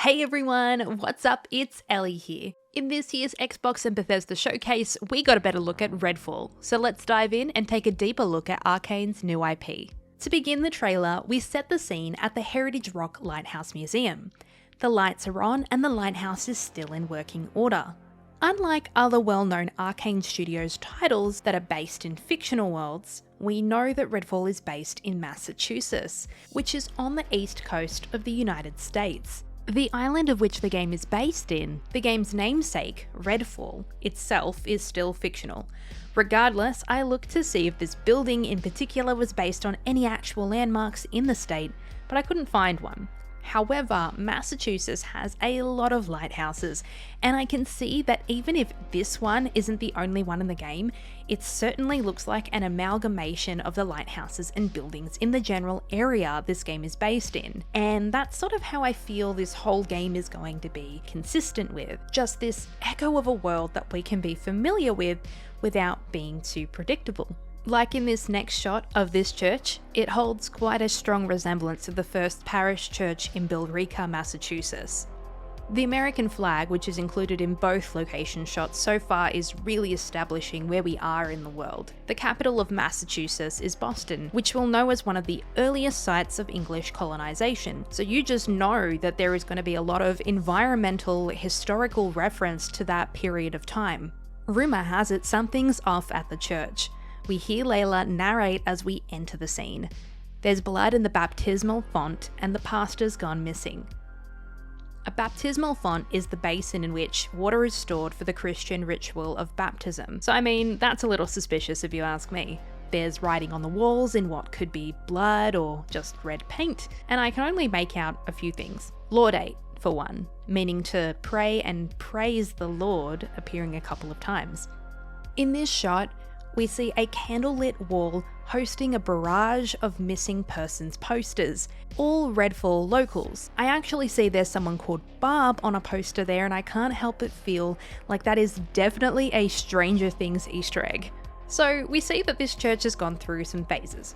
Hey everyone, what's up? It's Ellie here. In this year's Xbox and Bethesda showcase, we got a better look at Redfall, so let's dive in and take a deeper look at Arkane's new IP. To begin the trailer, we set the scene at the Heritage Rock Lighthouse Museum. The lights are on and the lighthouse is still in working order. Unlike other well-known Arkane Studios titles that are based in fictional worlds, we know that Redfall is based in Massachusetts, which is on the east coast of the United States. The island of which the game is based in, the game's namesake, Redfall, itself is still fictional. Regardless, I looked to see if this building in particular was based on any actual landmarks in the state, but I couldn't find one. However, Massachusetts has a lot of lighthouses, and I can see that even if this one isn't the only one in the game, it certainly looks like an amalgamation of the lighthouses and buildings in the general area this game is based in. And that's sort of how I feel this whole game is going to be consistent with, just this echo of a world that we can be familiar with without being too predictable. Like in this next shot of this church, it holds quite a strong resemblance to the first parish church in Billerica, Massachusetts. The American flag, which is included in both location shots so far, is really establishing where we are in the world. The capital of Massachusetts is Boston, which we'll know as one of the earliest sites of English colonization, so you just know that there is going to be a lot of environmental, historical reference to that period of time. Rumour has it something's off at the church. We hear Layla narrate as we enter the scene. There's blood in the baptismal font and the pastor's gone missing. A baptismal font is the basin in which water is stored for the Christian ritual of baptism. So I mean, that's a little suspicious if you ask me. There's writing on the walls in what could be blood or just red paint, and I can only make out a few things. Laudate, for one, meaning to pray and praise the Lord, appearing a couple of times. In this shot, we see a candlelit wall hosting a barrage of missing persons posters, all Redfall locals. I actually see there's someone called Barb on a poster there, and I can't help but feel like that is definitely a Stranger Things Easter egg. So we see that this church has gone through some phases.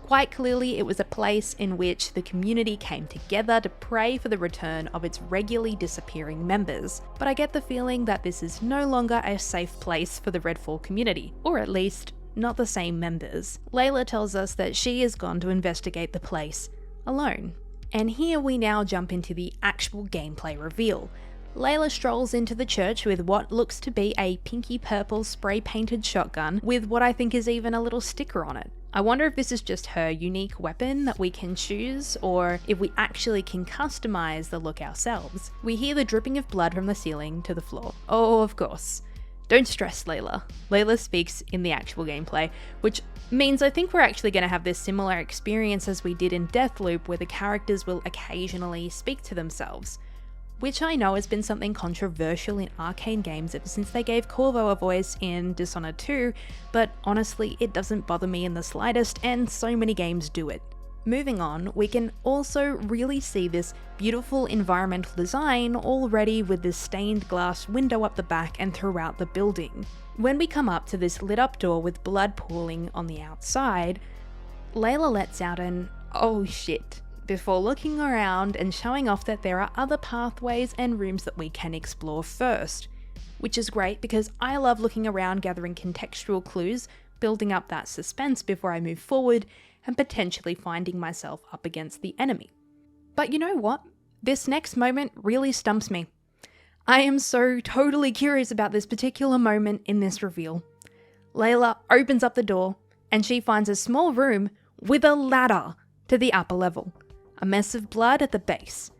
Quite clearly, it was a place in which the community came together to pray for the return of its regularly disappearing members, but I get the feeling that this is no longer a safe place for the Redfall community, or at least, not the same members. Layla tells us that she has gone to investigate the place alone. And here we now jump into the actual gameplay reveal. Layla strolls into the church with what looks to be a pinky purple spray painted shotgun with what I think is even a little sticker on it. I wonder if this is just her unique weapon that we can choose, or if we actually can customize the look ourselves. We hear the dripping of blood from the ceiling to the floor. Oh, of course. Don't stress, Layla. Layla speaks in the actual gameplay, which means I think we're actually going to have this similar experience as we did in Deathloop, where the characters will occasionally speak to themselves. Which I know has been something controversial in Arkane games ever since they gave Corvo a voice in Dishonored 2, but honestly it doesn't bother me in the slightest, and so many games do it. Moving on, we can also really see this beautiful environmental design already with this stained glass window up the back and throughout the building. When we come up to this lit up door with blood pooling on the outside, Layla lets out an "oh shit" before looking around and showing off that there are other pathways and rooms that we can explore first. Which is great because I love looking around, gathering contextual clues, building up that suspense before I move forward, and potentially finding myself up against the enemy. But you know what? This next moment really stumps me. I am so totally curious about this particular moment in this reveal. Layla opens up the door and she finds a small room with a ladder to the upper level. A mess of blood at the base.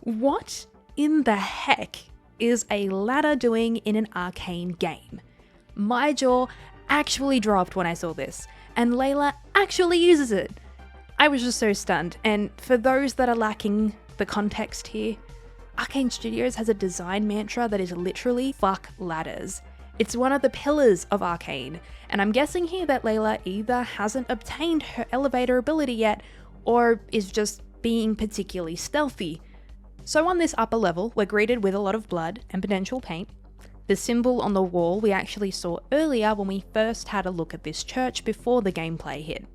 What in the heck is a ladder doing in an Arkane game? My jaw actually dropped when I saw this, and Layla actually uses it. I was just so stunned, and for those that are lacking the context here, Arkane Studios has a design mantra that is literally "fuck ladders." It's one of the pillars of Arkane, and I'm guessing here that Layla either hasn't obtained her elevator ability yet, or is just being particularly stealthy. So on this upper level, we're greeted with a lot of blood and potential paint. The symbol on the wall we actually saw earlier when we first had a look at this church before the gameplay hit.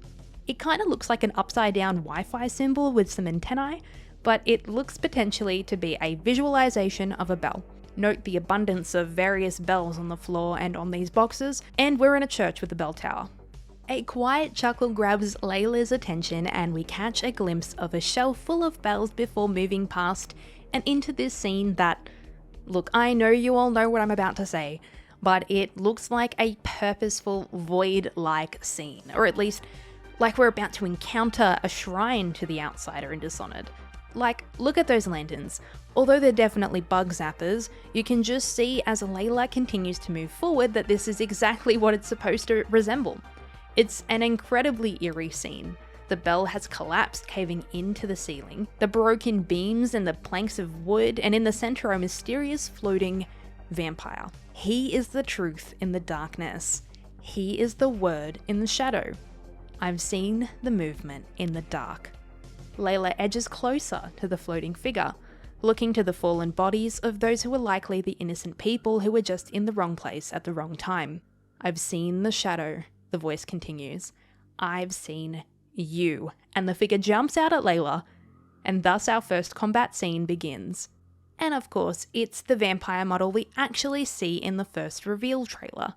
It kind of looks like an upside down Wi-Fi symbol with some antennae, but it looks potentially to be a visualization of a bell. Note the abundance of various bells on the floor and on these boxes, and we're in a church with a bell tower. A quiet chuckle grabs Layla's attention and we catch a glimpse of a shelf full of bells before moving past and into this scene that, look, I know you all know what I'm about to say, but it looks like a purposeful void-like scene, or at least like we're about to encounter a shrine to the outsider in Dishonored. Like, look at those lanterns. Although they're definitely bug zappers, you can just see as Layla continues to move forward that this is exactly what it's supposed to resemble. It's an incredibly eerie scene. The bell has collapsed, caving into the ceiling, the broken beams and the planks of wood, and in the center a mysterious floating vampire. He is the truth in the darkness. He is the word in the shadow. I've seen the movement in the dark. Layla edges closer to the floating figure, looking to the fallen bodies of those who were likely the innocent people who were just in the wrong place at the wrong time. I've seen the shadow. The voice continues, I've seen you. And the figure jumps out at Layla, and thus our first combat scene begins. And of course, it's the vampire model we actually see in the first reveal trailer.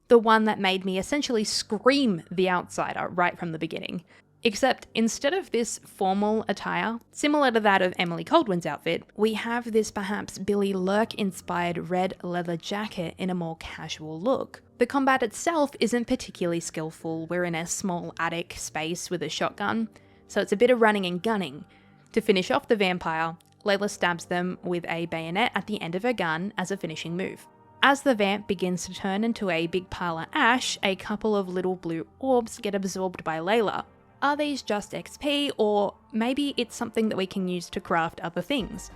The one that made me essentially scream the outsider right from the beginning. Except instead of this formal attire, similar to that of Emily Coldwin's outfit, we have this perhaps Billy Lurk-inspired red leather jacket in a more casual look. The combat itself isn't particularly skillful. We're in a small attic space with a shotgun, so it's a bit of running and gunning. To finish off the vampire, Layla stabs them with a bayonet at the end of her gun as a finishing move. As the vamp begins to turn into a big pile of ash, a couple of little blue orbs get absorbed by Layla. Are these just XP, or maybe it's something that we can use to craft other things?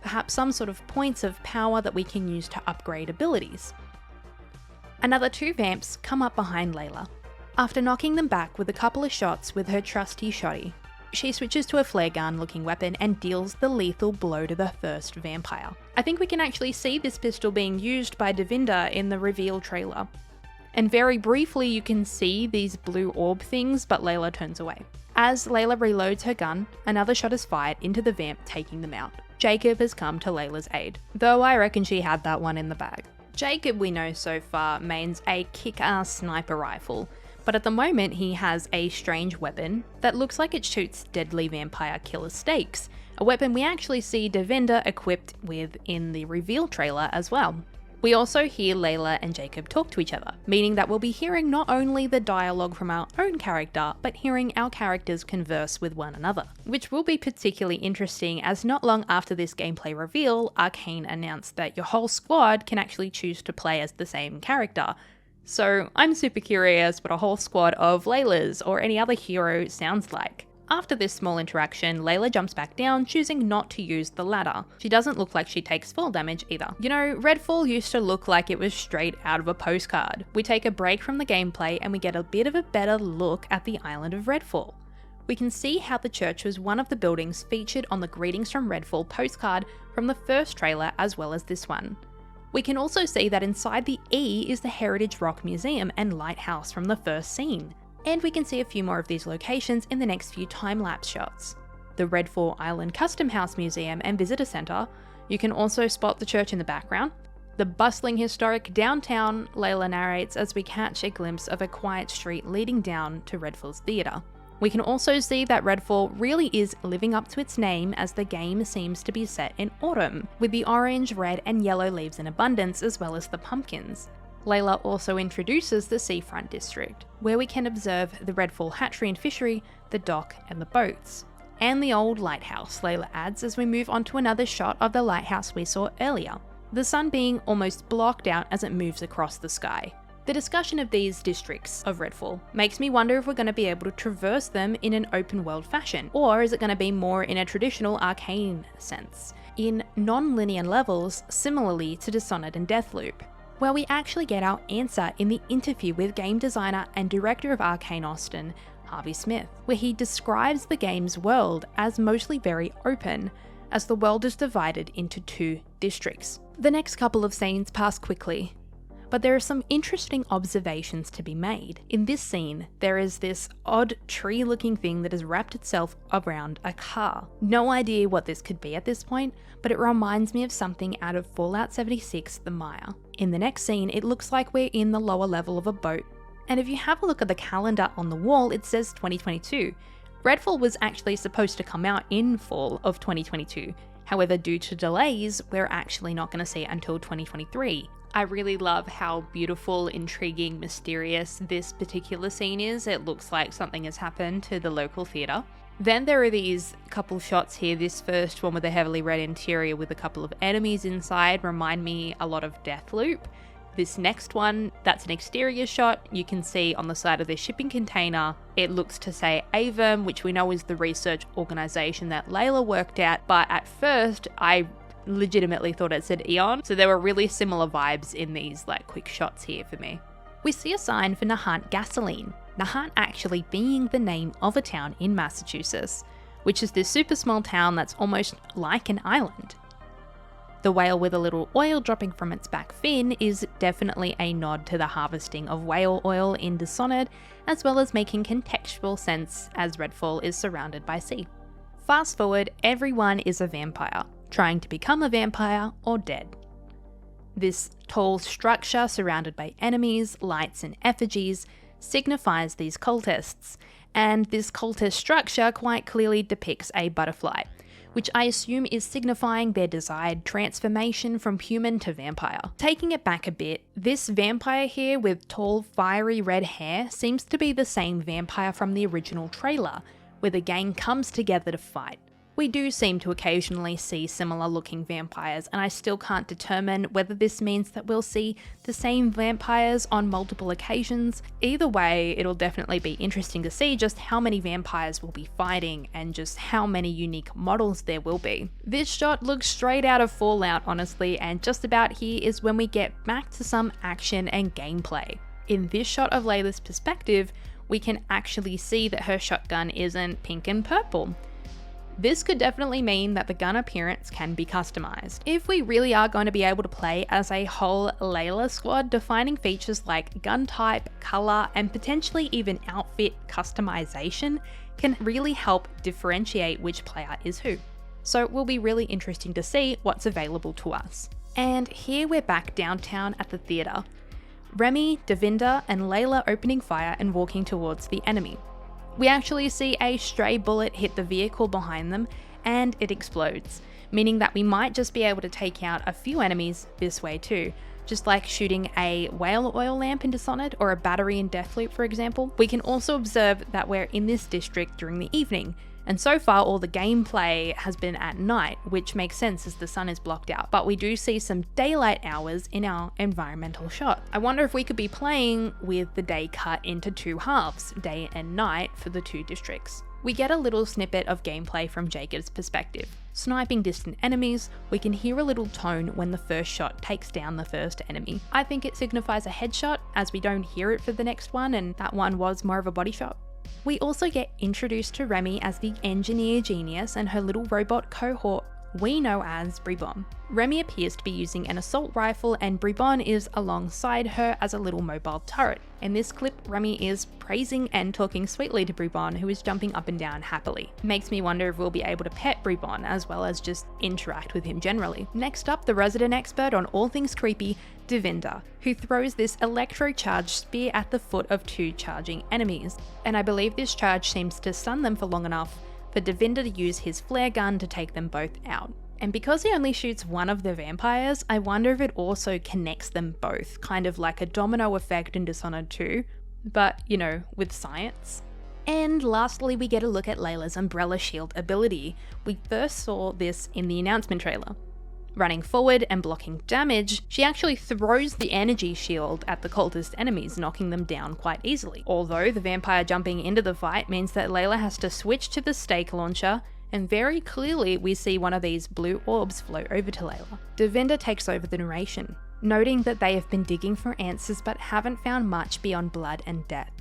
Perhaps some sort of points of power that we can use to upgrade abilities. Another two vamps come up behind Layla. After knocking them back with a couple of shots with her trusty shotty, she switches to a flare gun looking weapon and deals the lethal blow to the first vampire. I think we can actually see this pistol being used by Devinder in the reveal trailer. And very briefly you can see these blue orb things, but Layla turns away. As Layla reloads her gun, another shot is fired into the vamp, taking them out. Jacob has come to Layla's aid, though I reckon she had that one in the bag. Jacob, we know so far, mains a kick-ass sniper rifle, but at the moment he has a strange weapon that looks like it shoots deadly vampire killer stakes, a weapon we actually see Devinder equipped with in the reveal trailer as well. We also hear Layla and Jacob talk to each other, meaning that we'll be hearing not only the dialogue from our own character, but hearing our characters converse with one another, which will be particularly interesting as not long after this gameplay reveal, Arkane announced that your whole squad can actually choose to play as the same character. So I'm super curious what a whole squad of Laylas or any other hero sounds like. After this small interaction, Layla jumps back down, choosing not to use the ladder. She doesn't look like she takes fall damage either. You know, Redfall used to look like it was straight out of a postcard. We take a break from the gameplay and we get a bit of a better look at the island of Redfall. We can see how the church was one of the buildings featured on the Greetings from Redfall postcard from the first trailer as well as this one. We can also see that inside the E is the Heritage Rock Museum and Lighthouse from the first scene. And we can see a few more of these locations in the next few time-lapse shots. The Redfall Island Custom House Museum and Visitor Centre. You can also spot the church in the background. The bustling historic downtown, Layla narrates as we catch a glimpse of a quiet street leading down to Redfall's theatre. We can also see that Redfall really is living up to its name as the game seems to be set in autumn, with the orange, red and yellow leaves in abundance as well as the pumpkins. Layla also introduces the seafront district, where we can observe the Redfall hatchery and fishery, the dock and the boats. And the old lighthouse, Layla adds as we move on to another shot of the lighthouse we saw earlier, the sun being almost blocked out as it moves across the sky. The discussion of these districts of Redfall makes me wonder if we're going to be able to traverse them in an open world fashion, or is it going to be more in a traditional Arkane sense, in non-linear levels similarly to Dishonored and Deathloop. Where we actually get our answer in the interview with game designer and director of Arkane Austin, Harvey Smith, where he describes the game's world as mostly very open, as the world is divided into two districts. The next couple of scenes pass quickly. But there are some interesting observations to be made. In this scene, there is this odd tree-looking thing that has wrapped itself around a car. No idea what this could be at this point, but it reminds me of something out of Fallout 76, The Mire. In the next scene, it looks like we're in the lower level of a boat. And if you have a look at the calendar on the wall, it says 2022. Redfall was actually supposed to come out in fall of 2022. However, due to delays, we're actually not going to see it until 2023. I really love how beautiful, intriguing, mysterious this particular scene is. It looks like something has happened to the local theatre. Then there are these couple shots here. This first one with a heavily red interior with a couple of enemies inside remind me a lot of Deathloop. This next one, that's an exterior shot. You can see on the side of the shipping container, it looks to say AVERM, which we know is the research organisation that LAYLA worked at, but at first I legitimately thought it said Eon, so there were really similar vibes in these quick shots here for me. We see a sign for Nahant Gasoline, Nahant actually being the name of a town in Massachusetts, which is this super small town that's almost like an island. The whale with a little oil dropping from its back fin is definitely a nod to the harvesting of whale oil in Dishonored, as well as making contextual sense as Redfall is surrounded by sea. Fast forward, everyone is a vampire, trying to become a vampire or dead. This tall structure surrounded by enemies, lights and effigies signifies these cultists, and this cultist structure quite clearly depicts a butterfly, which I assume is signifying their desired transformation from human to vampire. Taking it back a bit, this vampire here with tall fiery red hair seems to be the same vampire from the original trailer, where the gang comes together to fight. We do seem to occasionally see similar looking vampires, and I still can't determine whether this means that we'll see the same vampires on multiple occasions. Either way, it'll definitely be interesting to see just how many vampires we'll be fighting and just how many unique models there will be. This shot looks straight out of Fallout, honestly, and just about here is when we get back to some action and gameplay. In this shot of Layla's perspective, we can actually see that her shotgun isn't pink and purple. This could definitely mean that the gun appearance can be customized. If we really are going to be able to play as a whole LAYLA squad, defining features like gun type, color, and potentially even outfit customization can really help differentiate which player is who. So it will be really interesting to see what's available to us. And here we're back downtown at the theatre. Remy, Devinder, and LAYLA opening fire and walking towards the enemy. We actually see a stray bullet hit the vehicle behind them and it explodes, meaning that we might just be able to take out a few enemies this way too, just like shooting a whale oil lamp in Dishonored or a battery in Deathloop, for example. We can also observe that we're in this district during the evening, and so far all the gameplay has been at night, which makes sense as the sun is blocked out, but we do see some daylight hours in our environmental shot. I wonder if we could be playing with the day cut into two halves, day and night, for the two districts. We get a little snippet of gameplay from Jacob's perspective. Sniping distant enemies, we can hear a little tone when the first shot takes down the first enemy. I think it signifies a headshot, as we don't hear it for the next one, and that one was more of a body shot. We also get introduced to Remy as the engineer genius and her little robot cohort we know as Bribon. Remy appears to be using an assault rifle and Bribon is alongside her as a little mobile turret. In this clip, Remy is praising and talking sweetly to Bribon, who is jumping up and down happily. Makes me wonder if we'll be able to pet Bribon as well as just interact with him generally. Next up, the resident expert on all things creepy, Devinder, who throws this electro-charged spear at the foot of two charging enemies. And I believe this charge seems to stun them for long enough for Devinder to use his flare gun to take them both out. And because he only shoots one of the vampires, I wonder if it also connects them both, kind of like a domino effect in Dishonored 2, but, you know, with science. And lastly, we get a look at Layla's umbrella shield ability. We first saw this in the announcement trailer. Running forward and blocking damage, she actually throws the energy shield at the cultist enemies, knocking them down quite easily. Although the vampire jumping into the fight means that Layla has to switch to the stake launcher, and very clearly we see one of these blue orbs float over to Layla. Devinder takes over the narration, noting that they have been digging for answers but haven't found much beyond blood and death.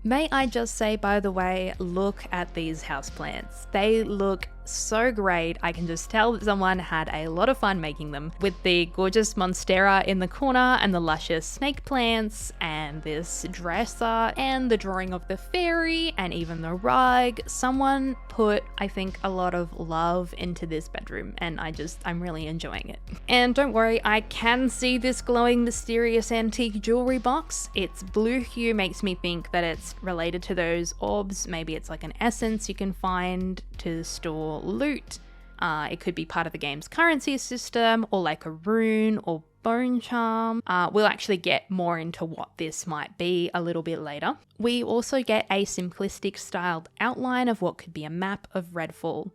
May I just say, by the way, look at these houseplants. They look so great. I can just tell that someone had a lot of fun making them, with the gorgeous monstera in the corner and the luscious snake plants and this dresser and the drawing of the fairy and even the rug. Someone put, I think, a lot of love into this bedroom, and I'm really enjoying it. And don't worry, I can see this glowing mysterious antique jewelry box. Its blue hue makes me think that it's related to those orbs. Maybe it's like an essence you can find to store loot. It could be part of the game's currency system, or like a rune or bone charm. We'll actually get more into what this might be a little bit later. We also get a simplistic styled outline of what could be a map of Redfall.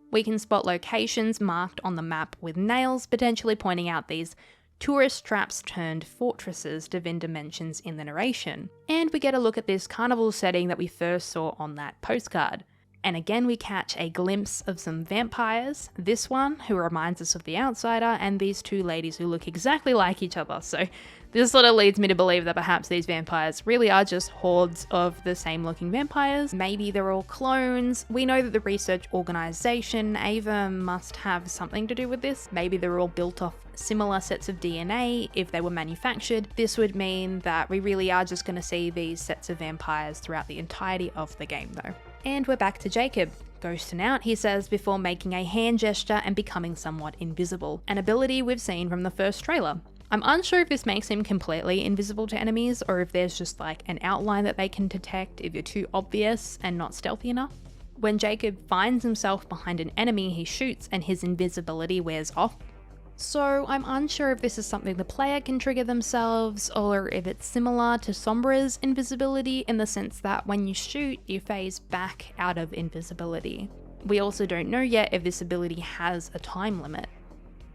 We can spot locations marked on the map with nails, potentially pointing out these tourist traps turned fortresses Devinder mentions in the narration. And we get a look at this carnival setting that we first saw on that postcard. And again, we catch a glimpse of some vampires, this one who reminds us of the outsider, and these two ladies who look exactly like each other. So this sort of leads me to believe that perhaps these vampires really are just hordes of the same looking vampires. Maybe they're all clones. We know that the research organization, Ava, must have something to do with this. Maybe they're all built off similar sets of DNA if they were manufactured. This would mean that we really are just going to see these sets of vampires throughout the entirety of the game though. And we're back to Jacob. Ghosting out, he says, before making a hand gesture and becoming somewhat invisible, an ability we've seen from the first trailer. I'm unsure if this makes him completely invisible to enemies, or if there's just like an outline that they can detect if you're too obvious and not stealthy enough. When Jacob finds himself behind an enemy, he shoots and his invisibility wears off. So I'm unsure if this is something the player can trigger themselves, or if it's similar to Sombra's invisibility in the sense that when you shoot, you phase back out of invisibility. We also don't know yet if this ability has a time limit.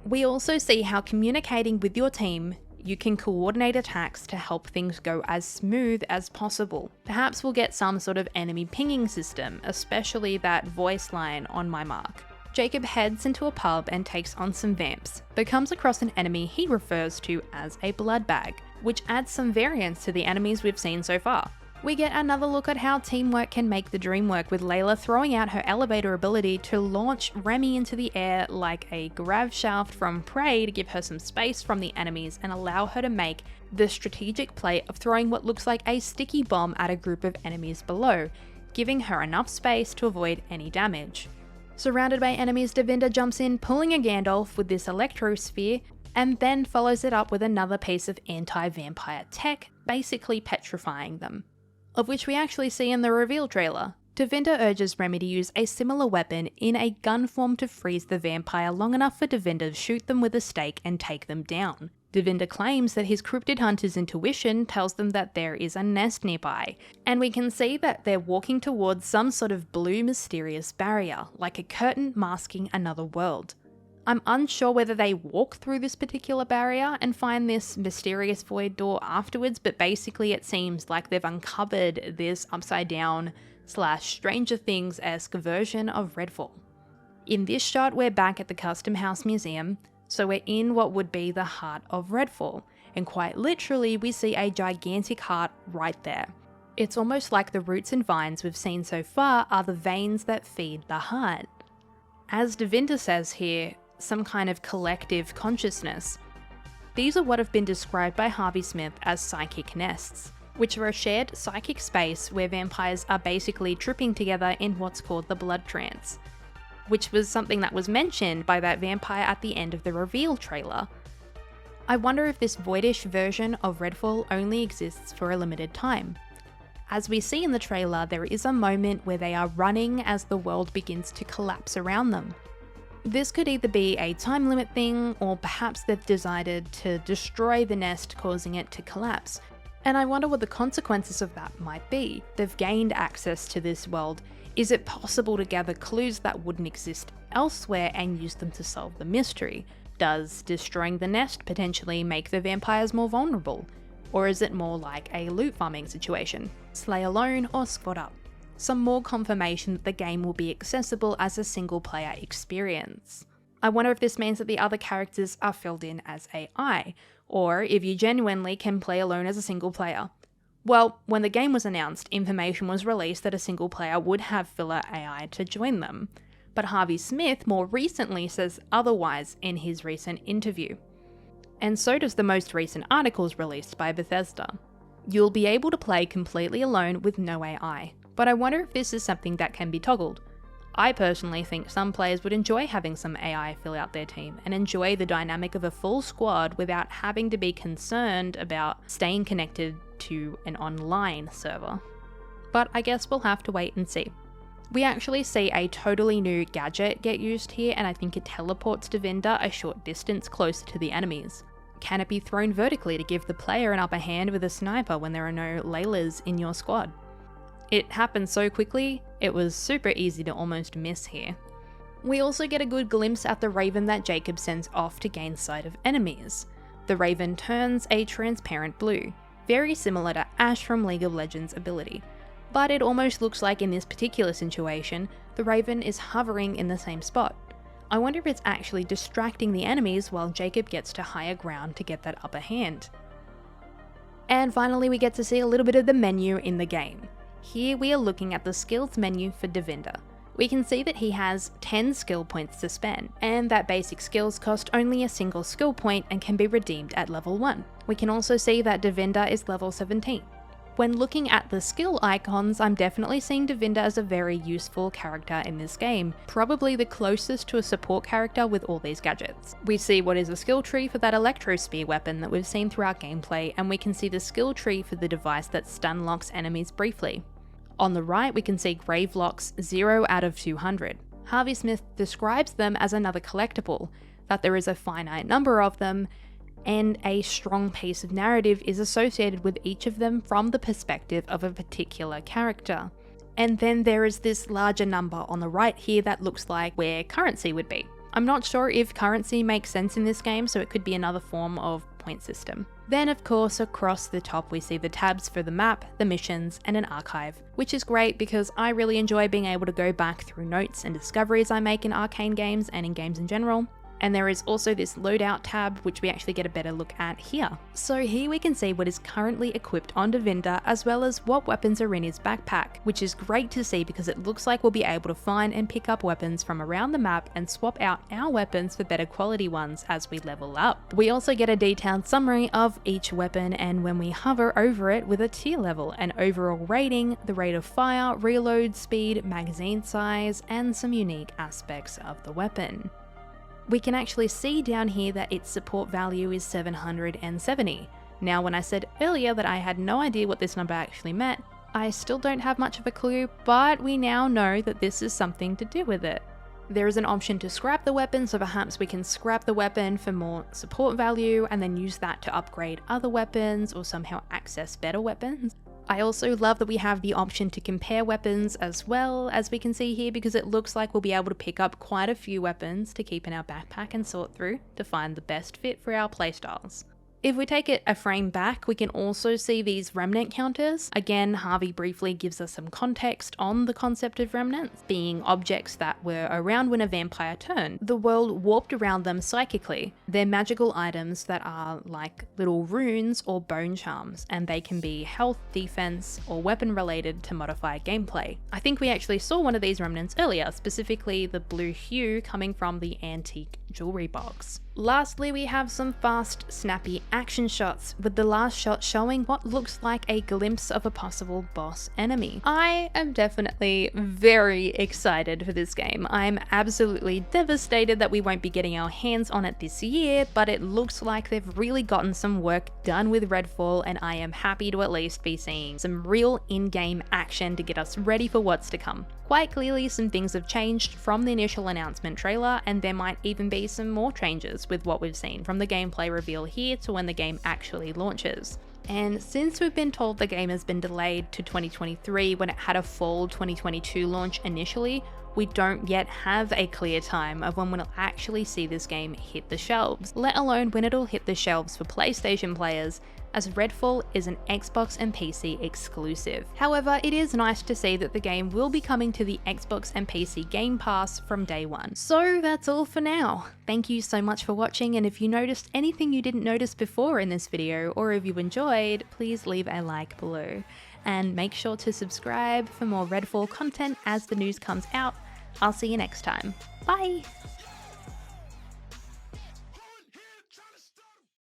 We also see how communicating with your team, you can coordinate attacks to help things go as smooth as possible. Perhaps we'll get some sort of enemy pinging system, especially that voice line on my mark. Jacob heads into a pub and takes on some vamps, but comes across an enemy he refers to as a blood bag, which adds some variance to the enemies we've seen so far. We get another look at how teamwork can make the dream work, with Layla throwing out her elevator ability to launch Remy into the air like a grav shaft from Prey to give her some space from the enemies and allow her to make the strategic play of throwing what looks like a sticky bomb at a group of enemies below, giving her enough space to avoid any damage. Surrounded by enemies, Devinder jumps in, pulling a Gandalf with this electrosphere, and then follows it up with another piece of anti-vampire tech, basically petrifying them, of which we actually see in the reveal trailer. Devinder urges Remy to use a similar weapon in a gun form to freeze the vampire long enough for Devinder to shoot them with a stake and take them down. Devinder claims that his cryptid hunter's intuition tells them that there is a nest nearby, and we can see that they're walking towards some sort of blue mysterious barrier, like a curtain masking another world. I'm unsure whether they walk through this particular barrier and find this mysterious void door afterwards, but basically it seems like they've uncovered this upside down / Stranger Things-esque version of Redfall. In this shot, we're back at the Custom House Museum, so we're in what would be the heart of Redfall, and quite literally we see a gigantic heart right there. It's almost like the roots and vines we've seen so far are the veins that feed the heart. As Devinder says here, some kind of collective consciousness. These are what have been described by Harvey Smith as psychic nests, which are a shared psychic space where vampires are basically tripping together in what's called the blood trance, which was something that was mentioned by that vampire at the end of the reveal trailer. I wonder if this voidish version of Redfall only exists for a limited time. As we see in the trailer, there is a moment where they are running as the world begins to collapse around them. This could either be a time limit thing, or perhaps they've decided to destroy the nest, causing it to collapse. And I wonder what the consequences of that might be. They've gained access to this world. Is it possible to gather clues that wouldn't exist elsewhere and use them to solve the mystery? Does destroying the nest potentially make the vampires more vulnerable? Or is it more like a loot farming situation? Slay alone or squad up? Some more confirmation that the game will be accessible as a single player experience. I wonder if this means that the other characters are filled in as AI, or if you genuinely can play alone as a single player. Well, when the game was announced, information was released that a single player would have filler AI to join them. but Harvey Smith more recently says otherwise in his recent interview. And so does the most recent articles released by Bethesda. You'll be able to play completely alone with no AI, but I wonder if this is something that can be toggled. I personally think some players would enjoy having some AI fill out their team and enjoy the dynamic of a full squad without having to be concerned about staying connected to an online server. But I guess we'll have to wait and see. We actually see a totally new gadget get used here, and I think it teleports Devinder a short distance closer to the enemies. Can it be thrown vertically to give the player an upper hand with a sniper when there are no Laylas in your squad? It happened so quickly, it was super easy to almost miss here. We also get a good glimpse at the Raven that Jacob sends off to gain sight of enemies. The Raven turns a transparent blue, very similar to Ashe from League of Legends' ability. But it almost looks like in this particular situation, the Raven is hovering in the same spot. I wonder if it's actually distracting the enemies while Jacob gets to higher ground to get that upper hand. And finally, we get to see a little bit of the menu in the game. Here we are looking at the skills menu for Devinder. We can see that he has 10 skill points to spend, and that basic skills cost only a single skill point and can be redeemed at level 1. We can also see that Devinder is level 17. When looking at the skill icons, I'm definitely seeing Devinder as a very useful character in this game, probably the closest to a support character with all these gadgets. We see what is a skill tree for that electro spear weapon that we've seen throughout gameplay, and we can see the skill tree for the device that stun locks enemies briefly. On the right, we can see grave locks 0 out of 200. Harvey Smith describes them as another collectible, that there is a finite number of them, and a strong piece of narrative is associated with each of them from the perspective of a particular character. And then there is this larger number on the right here that looks like where currency would be. I'm not sure if currency makes sense in this game, so it could be another form of point system. Then of course across the top we see the tabs for the map, the missions, and an archive, which is great because I really enjoy being able to go back through notes and discoveries I make in Arkane games and in games in general. And there is also this loadout tab, which we actually get a better look at here. So here we can see what is currently equipped on Devinder, as well as what weapons are in his backpack, which is great to see because it looks like we'll be able to find and pick up weapons from around the map and swap out our weapons for better quality ones as we level up. We also get a detailed summary of each weapon, and when we hover over it with a tier level, an overall rating, the rate of fire, reload speed, magazine size, and some unique aspects of the weapon. We can actually see down here that its support value is 770. Now, when I said earlier that I had no idea what this number actually meant, I still don't have much of a clue, but we now know that this is something to do with it. There is an option to scrap the weapon, so perhaps we can scrap the weapon for more support value and then use that to upgrade other weapons or somehow access better weapons. I also love that we have the option to compare weapons as well, as we can see here, because it looks like we'll be able to pick up quite a few weapons to keep in our backpack and sort through to find the best fit for our playstyles. If we take it a frame back, we can also see these remnant counters. Again, Harvey briefly gives us some context on the concept of remnants, being objects that were around when a vampire turned. The world warped around them psychically. They're magical items that are like little runes or bone charms, and they can be health, defense, or weapon related to modify gameplay. I think we actually saw one of these remnants earlier, specifically the blue hue coming from the antique jewelry box. Lastly, we have some fast, snappy action shots, with the last shot showing what looks like a glimpse of a possible boss enemy. I am definitely very excited for this game. I'm absolutely devastated that we won't be getting our hands on it this year, but it looks like they've really gotten some work done with Redfall, and I am happy to at least be seeing some real in-game action to get us ready for what's to come. Quite clearly, some things have changed from the initial announcement trailer, and there might even be some more changes with what we've seen from the gameplay reveal here to when the game actually launches. And since we've been told the game has been delayed to 2023 when it had a fall 2022 launch initially, we don't yet have a clear time of when we'll actually see this game hit the shelves, let alone when it'll hit the shelves for PlayStation players, as Redfall is an Xbox and PC exclusive. However, it is nice to see that the game will be coming to the Xbox and PC Game Pass from day one. So that's all for now. Thank you so much for watching, and if you noticed anything you didn't notice before in this video, or if you enjoyed, please leave a like below. And make sure to subscribe for more Redfall content as the news comes out. I'll see you next time. Bye!